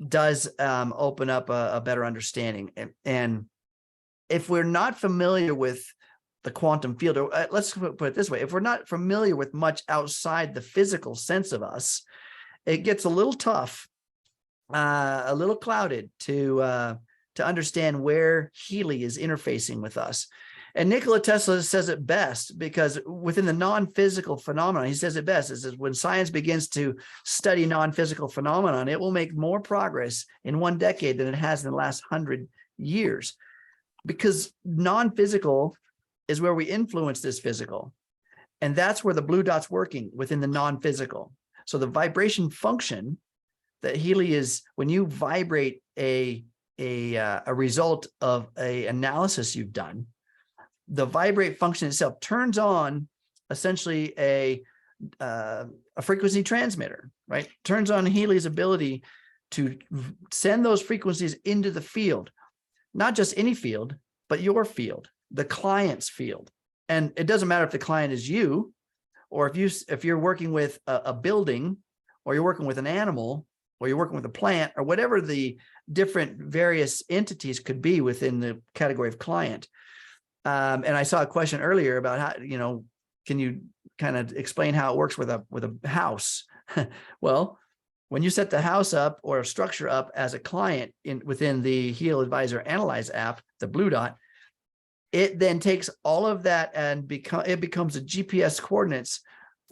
does open up a better understanding. And if we're not familiar with the quantum field, or let's put it this way, if we're not familiar with much outside the physical sense of us, it gets a little tough, a little clouded to understand where Healy is interfacing with us. And Nikola Tesla says it best, because within the non-physical phenomenon, he says it best, is when science begins to study non-physical phenomenon, it will make more progress in 1 decade than it has in the last 100 years. Because non-physical is where we influence this physical. And that's where the blue dot's working, within the non-physical. So the vibration function that Healy is, when you vibrate a result of an analysis you've done, the vibrate function itself turns on essentially a frequency transmitter, right? Turns on Healy's ability to send those frequencies into the field, not just any field, but your field, the client's field. And it doesn't matter if the client is you, or if you're working with a building, or you're working with an animal, or you're working with a plant, or whatever the different various entities could be within the category of client. And I saw a question earlier about how, can you kind of explain how it works with a house? Well, when you set the house up or a structure up as a client within the Heal Advisor Analyze app, the blue dot, it then takes all of that and it becomes a GPS coordinates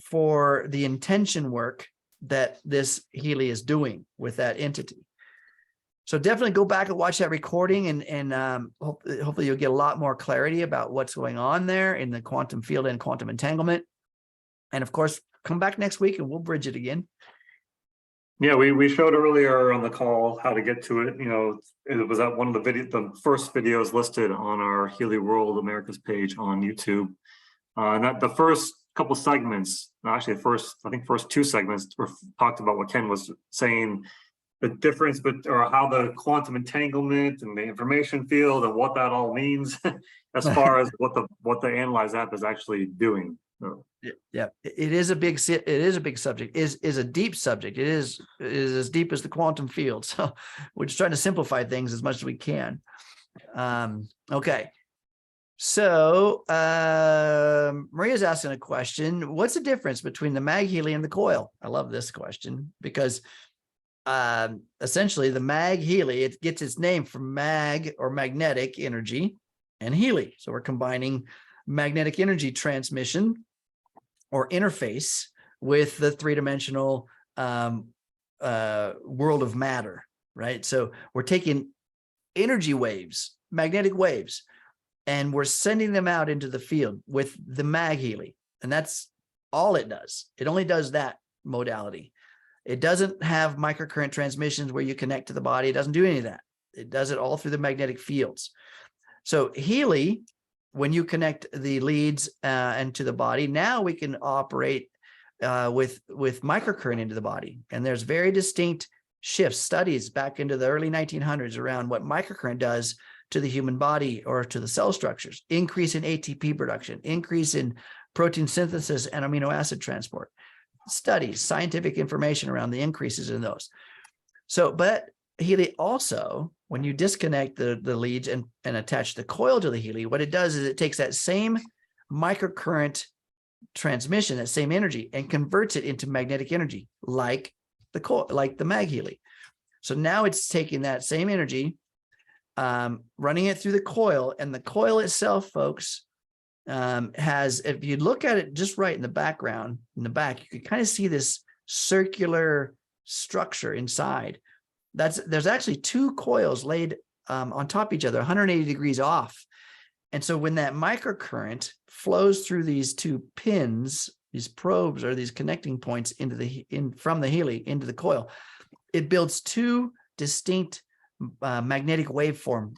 for the intention work that this Healy is doing with that entity. So definitely go back and watch that recording, and hopefully you'll get a lot more clarity about what's going on there in the quantum field and quantum entanglement. And of course, come back next week and we'll bridge it again. Yeah, we showed earlier on the call how to get to it. It was at one of the first videos listed on our Healy World Americas page on YouTube. And that the first couple segments, actually the first 2 segments talked about what Ken was saying, the difference, or how the quantum entanglement and the information field and what that all means as far as what the Analyze app is actually doing. Yeah, it is a big subject. Is a deep subject. It is as deep as the quantum field. So we're just trying to simplify things as much as we can. Okay. So Maria's asking a question. What's the difference between the MagHealy and the Coil? I love this question, because essentially the MagHealy, it gets its name from mag, or magnetic energy, and Healy. So we're combining magnetic energy transmission or interface with the 3-dimensional world of matter, right? So we're taking energy waves, magnetic waves, and we're sending them out into the field with the MagHealy. And that's all it does. It only does that modality. It doesn't have microcurrent transmissions where you connect to the body. It doesn't do any of that. It does it all through the magnetic fields. So Healy, when you connect the leads and to the body, now we can operate with microcurrent into the body. And there's very distinct shifts, studies back into the early 1900s around what microcurrent does to the human body or to the cell structures. Increase in ATP production, increase in protein synthesis and amino acid transport. Studies, scientific information around the increases in those. So, but Healy also, when you disconnect the leads and attach the coil to the Healy, what it does is it takes that same microcurrent transmission, that same energy, and converts it into magnetic energy, like the MagHealy. So now it's taking that same energy, running it through the coil, and the coil itself, folks, has, if you look at it just right in the background, in the back, you can kind of see this circular structure inside. There's actually 2 coils laid on top of each other, 180 degrees off. And so when that microcurrent flows through these 2 pins, these probes, or these connecting points from the Healy into the coil, it builds 2 distinct magnetic waveform.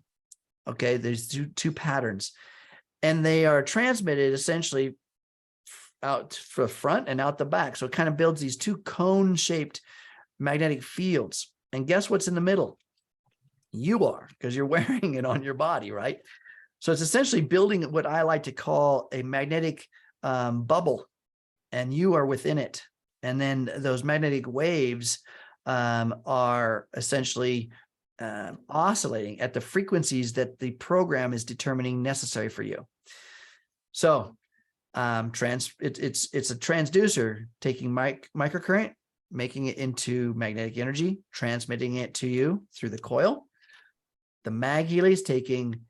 Okay, there's two patterns, and they are transmitted essentially out the front and out the back. So it kind of builds these two cone-shaped magnetic fields. And guess what's in the middle? You are, because you're wearing it on your body, right? So it's essentially building what I like to call a magnetic bubble, and you are within it. And then those magnetic waves are essentially oscillating at the frequencies that the program is determining necessary for you. So it's a transducer taking microcurrent, making it into magnetic energy, transmitting it to you through the coil. The MagHealy is taking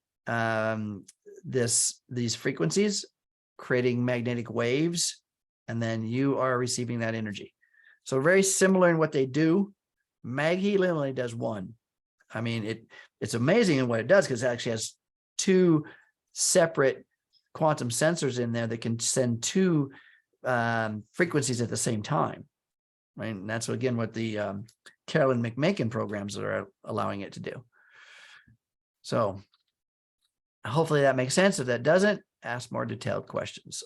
these frequencies, creating magnetic waves, and then you are receiving that energy. So very similar in what they do. MagHealy only does one. I mean, it's amazing in what it does, because it actually has two separate quantum sensors in there that can send two frequencies at the same time, right? And that's again what the Carolyn McMakin programs are allowing it to do. So hopefully that makes sense. If that doesn't, ask more detailed questions.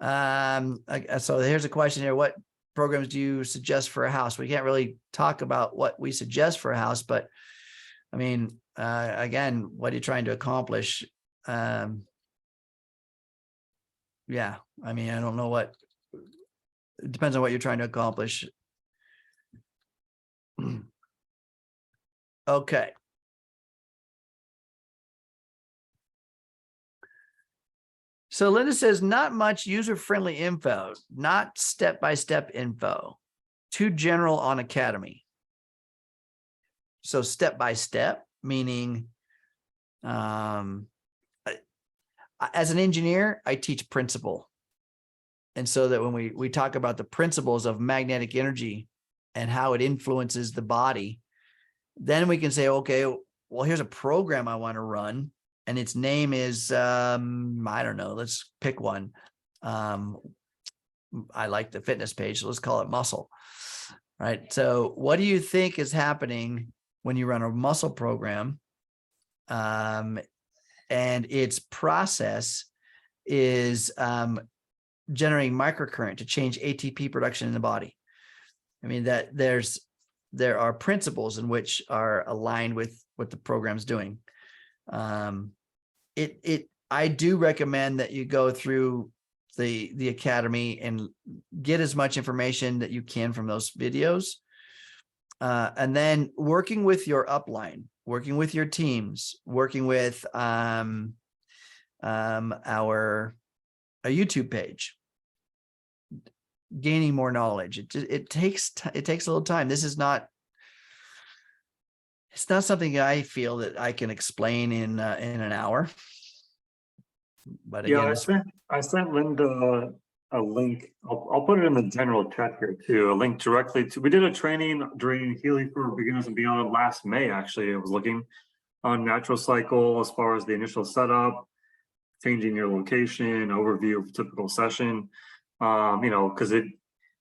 So here's a question here. What programs do you suggest for a house? We can't really talk about what we suggest for a house, but I mean, again, what are you trying to accomplish? Yeah, I mean, I don't know what, it depends on what you're trying to accomplish. Okay. So Linda says, not much user-friendly info, not step-by-step info, too general on Academy. So step-by-step, meaning as an engineer, I teach principle. And so that when we talk about the principles of magnetic energy and how it influences the body, then we can say, okay, well, here's a program I want to run. And its name is, I don't know, let's pick one. I like the fitness page, so let's call it muscle, right? So what do you think is happening when you run a muscle program? And its process is generating microcurrent to change ATP production in the body. I mean, that there are principles in which are aligned with what the program's doing. I do recommend that you go through the academy and get as much information that you can from those videos. And then working with your upline, working with your teams, working with a YouTube page, gaining more knowledge. It takes a little time. This is not, it's not something I feel that I can explain in an hour. But again, yeah, I sent Linda a link. I'll put it in the general chat here too. A link directly to. We did a training during Healy for Beginners and Beyond last May. Actually, I was looking on natural cycle as far as the initial setup, changing your location, overview of typical session. You know, because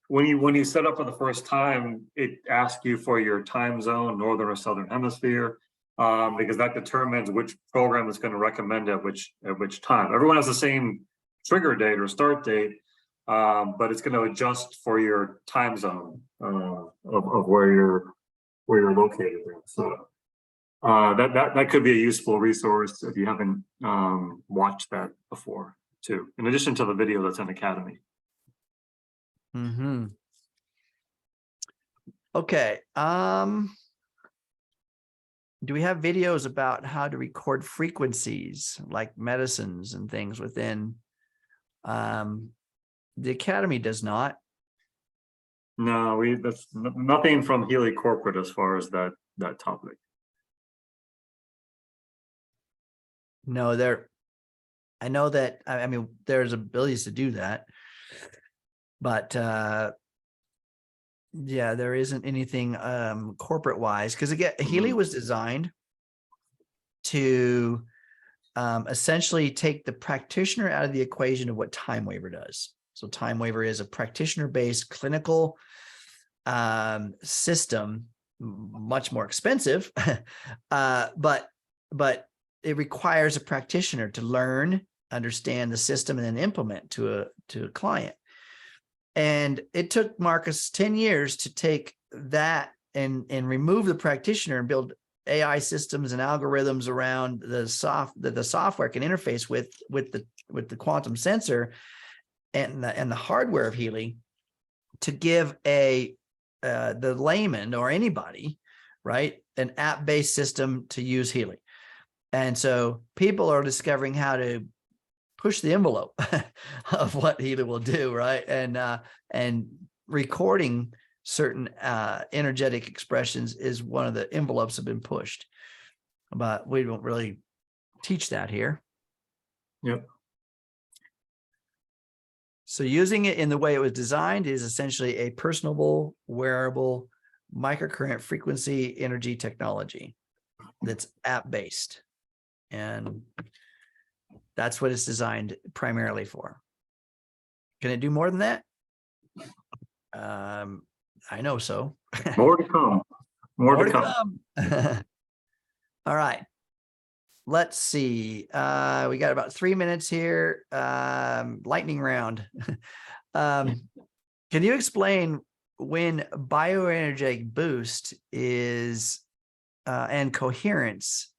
when you set up for the first time, it asks you for your time zone, northern or southern hemisphere, because that determines which program is going to recommend at which time. Everyone has the same trigger date or start date, but it's going to adjust for your time zone of where you're located. So that could be a useful resource if you haven't watched that before too, in addition to the video that's in Academy. Mm-hmm. Okay. Do we have videos about how to record frequencies like medicines and things within? The Academy does not. No, that's nothing from Healy Corporate as far as that topic. No, I know that, I mean, there's abilities to do that, but yeah, there isn't anything corporate wise, because again, Healy was designed to essentially take the practitioner out of the equation of what Time Waver does. So Time Waver is a practitioner-based clinical system, much more expensive, but it requires a practitioner to learn, understand the system, and then implement to a client. And it took Marcus 10 years to take that and remove the practitioner and build AI systems and algorithms around the software can interface with the quantum sensor and the hardware of Healy to give the layman or anybody, right, an app-based system to use Healy. And so people are discovering how to push the envelope of what Healy will do, right? And recording certain energetic expressions is one of the envelopes have been pushed, but we don't really teach that here. Yep. So using it in the way it was designed is essentially a personable, wearable, microcurrent frequency energy technology that's app-based. And that's what it's designed primarily for. Can it do more than that? I know so. More to come. More to come. All right. Let's see. We got about 3 minutes here. Lightning round. Can you explain when bioenergetic boost is and coherence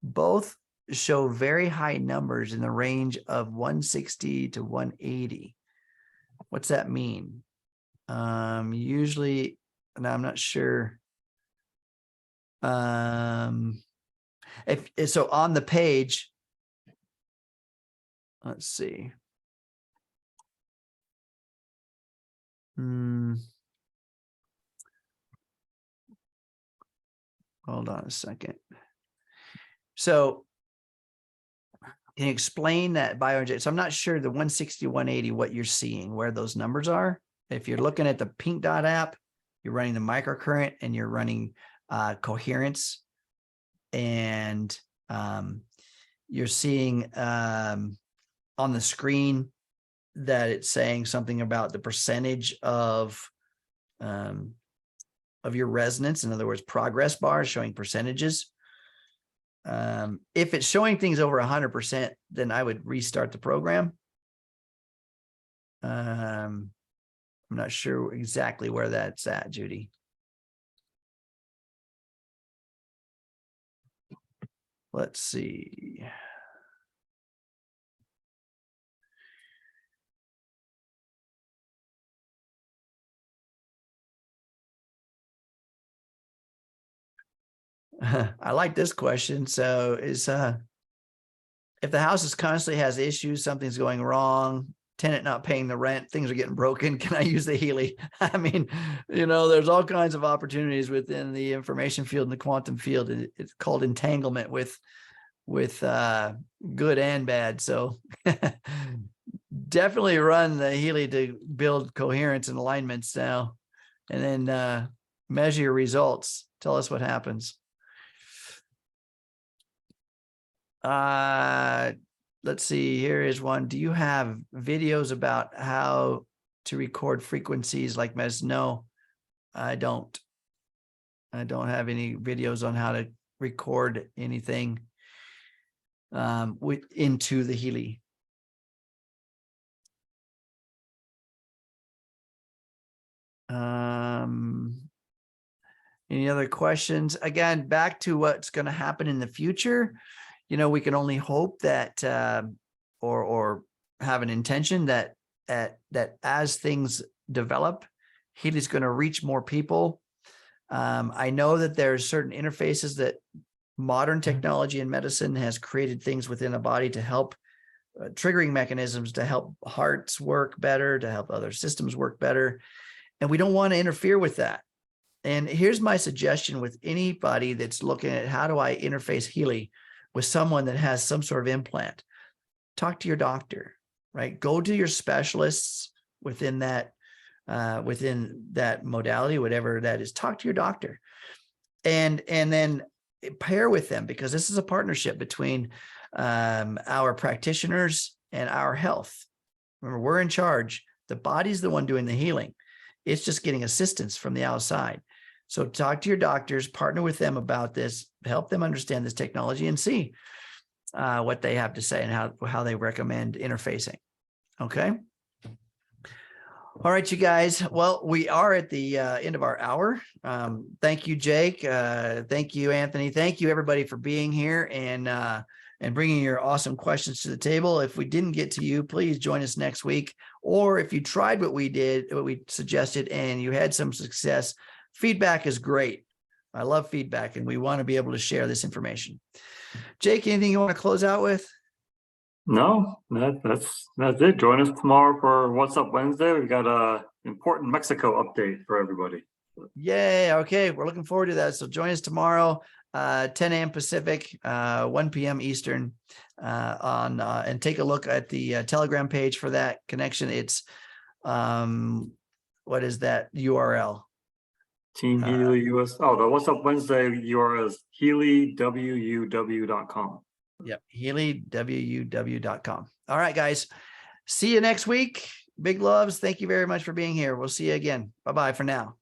both show very high numbers in the range of 160 to 180? What's that mean? Usually, and I'm not sure. If so, on the page, let's see. Hold on a second. So can you explain that bioenergetic? So I'm not sure the 160, 180, what you're seeing, where those numbers are. If you're looking at the Pink Dot app, you're running the microcurrent and you're running coherence, and you're seeing on the screen that it's saying something about the percentage of your resonance. In other words, progress bars showing percentages. If it's showing things over 100%, then I would restart the program. I'm not sure exactly where that's at, Judy. Let's see. I like this question. So is if the house is constantly has issues, something's going wrong, tenant not paying the rent, things are getting broken, can I use the Healy? I mean, there's all kinds of opportunities within the information field and the quantum field. It's called entanglement with good and bad. So definitely run the Healy to build coherence and alignments now, and then measure your results. Tell us what happens. Let's see, here is one. Do you have videos about how to record frequencies like MES? No, I don't. I don't have any videos on how to record anything into the Healy. Any other questions? Again, back to what's going to happen in the future. We can only hope that, or have an intention that as things develop, Healy's going to reach more people. I know that there's certain interfaces that modern technology in medicine has created things within a body to help triggering mechanisms to help hearts work better, to help other systems work better. And we don't want to interfere with that. And here's my suggestion with anybody that's looking at how do I interface Healy with someone that has some sort of implant. Talk to your doctor, right? Go to your specialists within that modality, whatever that is. Talk to your doctor, and then pair with them, because this is a partnership between our practitioners and our health. Remember, we're in charge. The body's the one doing the healing. It's just getting assistance from the outside. So talk to your doctors, partner with them about this, help them understand this technology, and see what they have to say and how they recommend interfacing. Okay. All right, you guys. Well, we are at the end of our hour. Thank you, Jake. Thank you, Anthony. Thank you, everybody, for being here and bringing your awesome questions to the table. If we didn't get to you, please join us next week. Or if you tried what we suggested, and you had some success, feedback is great. I love feedback, and we want to be able to share this information. Jake, anything you want to close out with? No, that's it. Join us tomorrow for What's Up Wednesday. We've got a important Mexico update for everybody. Yay. Okay. We're looking forward to that. So join us tomorrow, 10 a.m. Pacific, 1 p.m. Eastern, and take a look at the Telegram page for that connection. It's, what is that URL? Team Healy US. Oh, the What's Up Wednesday URL is HealyWUW.com. Yep. HealyWUW.com. All right, guys. See you next week. Big loves. Thank you very much for being here. We'll see you again. Bye-bye for now.